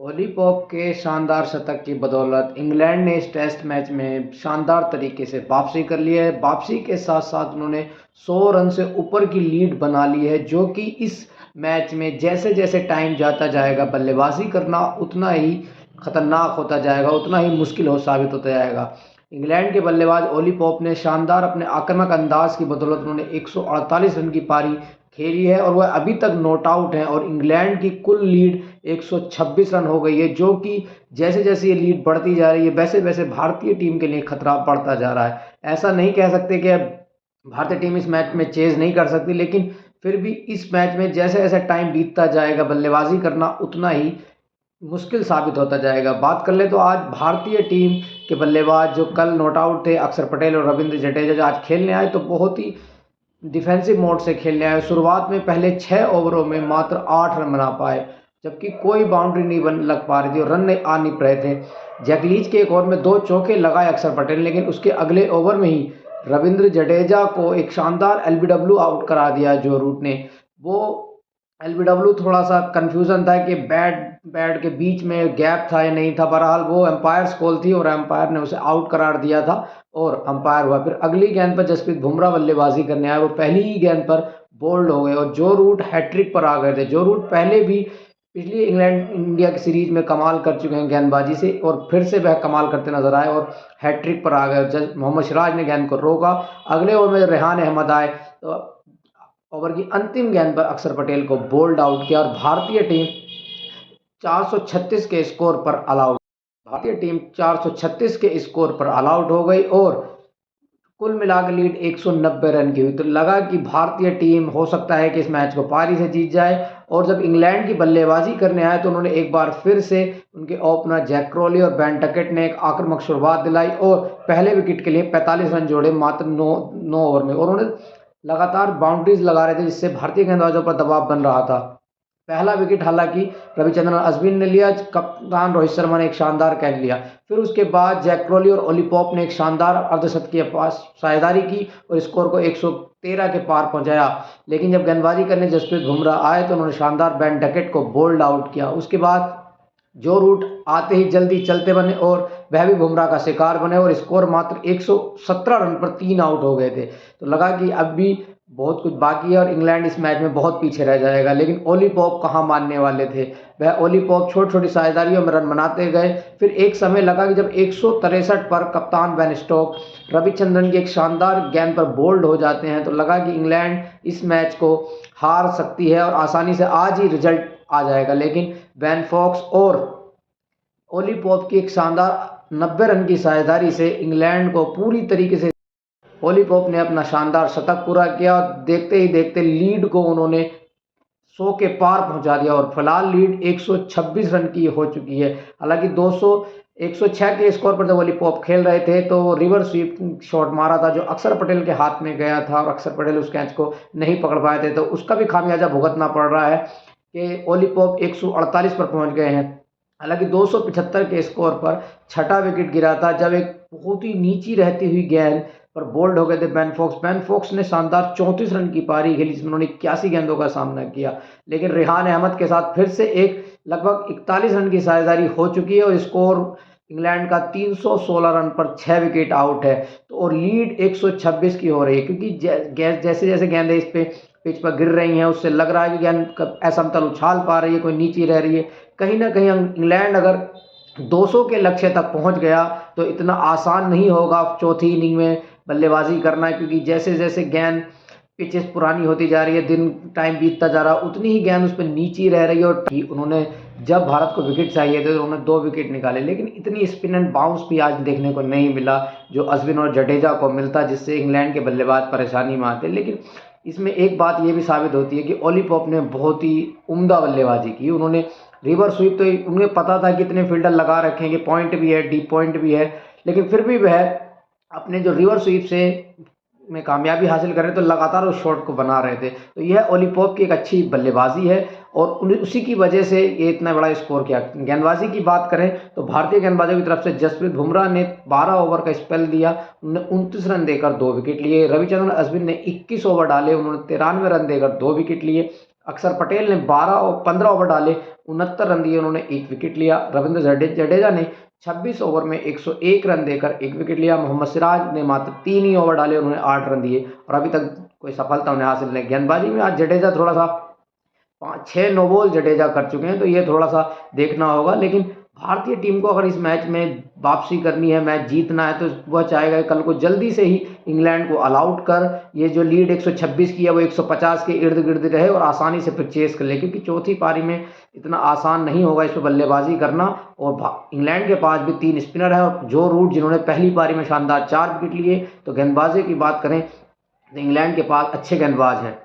Ollie Pope के शानदार शतक की बदौलत इंग्लैंड ने इस टेस्ट मैच में शानदार तरीके से वापसी कर ली है। वापसी के साथ साथ उन्होंने 100 रन से ऊपर की लीड बना ली है, जो कि इस मैच में जैसे जैसे टाइम जाता जाएगा बल्लेबाजी करना उतना ही खतरनाक होता जाएगा, उतना ही मुश्किल हो साबित होता जाएगा। इंग्लैंड के बल्लेबाज ओली पॉप ने शानदार अपने आक्रामक अंदाज की बदौलत उन्होंने 148 रन की पारी खेली है और वह अभी तक नॉट आउट हैं और इंग्लैंड की कुल लीड 126 रन हो गई है, जो कि जैसे जैसे ये लीड बढ़ती जा रही है वैसे वैसे भारतीय टीम के लिए खतरा बढ़ता जा रहा है। ऐसा नहीं कह सकते कि अब भारतीय टीम इस मैच में चेज नहीं कर सकती, लेकिन फिर भी इस मैच में जैसे जैसे टाइम बीतता जाएगा बल्लेबाजी करना उतना ही मुश्किल साबित होता जाएगा। बात कर ले तो आज भारतीय टीम के बल्लेबाज जो कल नॉट आउट थे, अक्षर पटेल और रविंद्र जडेजा, जो आज खेलने आए तो बहुत ही डिफेंसिव मोड से खेलने आए। शुरुआत में पहले 6 ओवरों में मात्र 8 रन बना पाए, जबकि कोई बाउंड्री नहीं बन लग पा रही थी और रन नहीं आ नहीं रहे थे। जैकलीज के एक ओवर में 2 चौके लगाए अक्षर पटेल, लेकिन उसके अगले ओवर में ही रविंद्र जडेजा को एक शानदार एलबीडब्ल्यू आउट करा दिया जो रूट ने। वो एलबीडब्ल्यू थोड़ा सा कंफ्यूजन था कि बैट बैट के बीच में गैप था या नहीं था। बहरहाल वो एम्पायर्स कॉल थी और एम्पायर ने उसे आउट करार दिया था और अंपायर हुआ। फिर अगली गेंद पर जसप्रीत बुमराह बल्लेबाजी करने आए, वो पहली ही गेंद पर बोल्ड हो गए और जो रूट हैट्रिक पर आ गए थे। जो रूट पहले भी पिछली इंग्लैंड इंडिया की सीरीज में कमाल कर चुके हैं गेंदबाजी से और फिर से वह कमाल करते नजर आए और हैट्रिक पर आ गए। मोहम्मद सिराज ने गेंद को रोका। अगले ओवर में रेहान अहमद आए तो ओवर की अंतिम गेंद पर अक्षर पटेल को बोल्ड आउट किया और भारतीय टीम 436 के स्कोर पर ऑल आउट। भारतीय टीम 436 के स्कोर पर ऑल आउट हो गई और कुल मिलाकर लीड 190 रन की हुई। तो लगा कि भारतीय टीम हो सकता है कि इस मैच को पारी से जीत जाए। और जब इंग्लैंड की बल्लेबाजी करने आए तो उन्होंने एक बार फिर से उनके ओपनर जैक क्रॉली और बेन टकेट ने एक आक्रामक शुरुआत दिलाई और पहले विकेट के लिए 45 रन जोड़े मात्र 9 ओवर में। और उन्होंने लगातार बाउंड्रीज लगा रहे थे, जिससे भारतीय गेंदबाजों पर दबाव बन रहा था। पहला विकेट हालांकि रविचंद्रन अश्विन ने लिया, कप्तान रोहित शर्मा ने एक शानदार कैच लिया। फिर उसके बाद जैक क्रोली और ओली पॉप ने एक शानदार अर्धशतकीय पास साझेदारी की और स्कोर को 113 के पार पहुंचाया। लेकिन जब गेंदबाजी करने जसप्रीत बुमराह आए तो उन्होंने शानदार बेन डकेट को बोल्ड आउट किया। उसके बाद जो रूट आते ही जल्दी चलते बने और वह भी बुमराह का शिकार बने और स्कोर मात्र 117 रन पर 3 आउट हो गए थे। तो लगा कि अब भी बहुत कुछ बाकी है और इंग्लैंड इस मैच में बहुत पीछे रह जाएगा, लेकिन ओली पॉप कहाँ मानने वाले थे। वह ओली पॉप छोटी छोटी साझेदारियों में रन बनाते गए। फिर एक समय लगा कि जब 163 पर कप्तान बेन स्टोक रविचंद्रन की एक शानदार गेंद पर बोल्ड हो जाते हैं तो लगा कि इंग्लैंड इस मैच को हार सकती है और आसानी से आज ही रिजल्ट आ जाएगा। लेकिन बेन फॉक्स और ओली पॉप की एक शानदार 90 रन की साझेदारी से इंग्लैंड को पूरी तरीके से ओली पॉप ने अपना शानदार शतक पूरा किया और देखते ही देखते लीड को उन्होंने 100 के पार पहुंचा दिया और फिलहाल लीड 126 रन की हो चुकी है। हालांकि 106 के स्कोर पर जब ओली पॉप खेल रहे थे तो रिवर्स स्वीप शॉट मारा था जो अक्षर पटेल के हाथ में गया था और अक्षर पटेल उस कैच को नहीं पकड़ पाए थे, तो उसका भी खामियाजा भुगतना पड़ रहा है कि ओली पॉप 148 पर पहुंच गए हैं। हालांकि 275 के स्कोर पर छठा विकेट गिरा था जब एक बहुत ही नीची रहती हुई गेंद पर बोल्ड हो गए थे बेन फॉक्स। बेन फॉक्स ने शानदार 34 रन की पारी खेली जिसमें उन्होंने 81 गेंदों का सामना किया। लेकिन रेहान अहमद के साथ फिर से एक लगभग 41 रन की साझेदारी हो चुकी है और स्कोर इंग्लैंड का 316 रन पर 6 विकेट आउट है। तो और लीड 126 की हो रही है, क्योंकि जैसे जैसे गेंदें इस पे पिच पर गिर रही हैं उससे लग रहा है कि गेंद असमतल उछाल पा रही है, कोई नीची रह रही है। कहीं ना कहीं इंग्लैंड अगर 200 के लक्ष्य तक पहुंच गया तो इतना आसान नहीं होगा चौथी इनिंग में बल्लेबाजी करना, क्योंकि जैसे जैसे गेंद पिचेस पुरानी होती जा रही है, दिन टाइम बीतता जा रहा है, उतनी ही गेंद उस पर नीची रह रही है। और उन्होंने जब भारत को विकेट चाहिए थे तो उन्होंने 2 विकेट निकाले, लेकिन इतनी स्पिन एंड बाउंस भी आज देखने को नहीं मिला जो अश्विन और जडेजा को मिलता, जिससे इंग्लैंड के बल्लेबाज परेशानी में आते। लेकिन इसमें एक बात ये भी साबित होती है कि ओली पॉप ने बहुत ही उम्दा बल्लेबाजी की। उन्होंने रिवर्स स्वीप तो उन्हें पता था कि इतने फील्डर लगा रखेंगे, पॉइंट भी है, डीप पॉइंट भी है, लेकिन फिर भी वह अपने जो रिवर्स स्वीप से में कामयाबी हासिल कर रहे तो लगातार उस शॉट को बना रहे थे। तो यह ओली पॉप की एक अच्छी बल्लेबाजी है और उसी की वजह से ये इतना बड़ा स्कोर किया। गेंदबाजी की बात करें तो भारतीय गेंदबाजों की तरफ से जसप्रीत बुमराह ने 12 ओवर का स्पेल दिया, उन्होंने 29 रन देकर 2 विकेट लिए। रविचंद्रन अश्विन ने 21 ओवर डाले, उन्होंने 93 रन देकर 2 विकेट लिए। अक्षर पटेल ने 15 ओवर डाले, 69 रन दिए, उन्होंने 1 विकेट लिया। रविंद्र जडेजा ने 26 ओवर में 101 रन देकर 1 विकेट लिया। मोहम्मद सिराज ने मात्र 3 ही ओवर डाले, उन्होंने 8 रन दिए और अभी तक कोई सफलता उन्हें हासिल नहीं। गेंदबाजी में आज जडेजा थोड़ा-सा 5-6 नो बॉल जडेजा कर चुके हैं, तो ये थोड़ा-सा देखना होगा। लेकिन भारतीय टीम को अगर इस मैच में वापसी करनी है, मैच जीतना है, तो वह चाहेगा कल को जल्दी से ही इंग्लैंड को ऑल आउट कर ये जो लीड 126 की है वो 150 के इर्द-गिर्द रहे और आसानी से फिर चेस कर ले, क्योंकि चौथी पारी में इतना आसान नहीं होगा इस पे बल्लेबाजी करना। और इंग्लैंड के पास भी 3 स्पिनर हैं और जो रूट जिन्होंने पहली पारी में शानदार 4 विकेट लिए, तो गेंदबाजी की बात करें तो इंग्लैंड के पास अच्छे गेंदबाज हैं।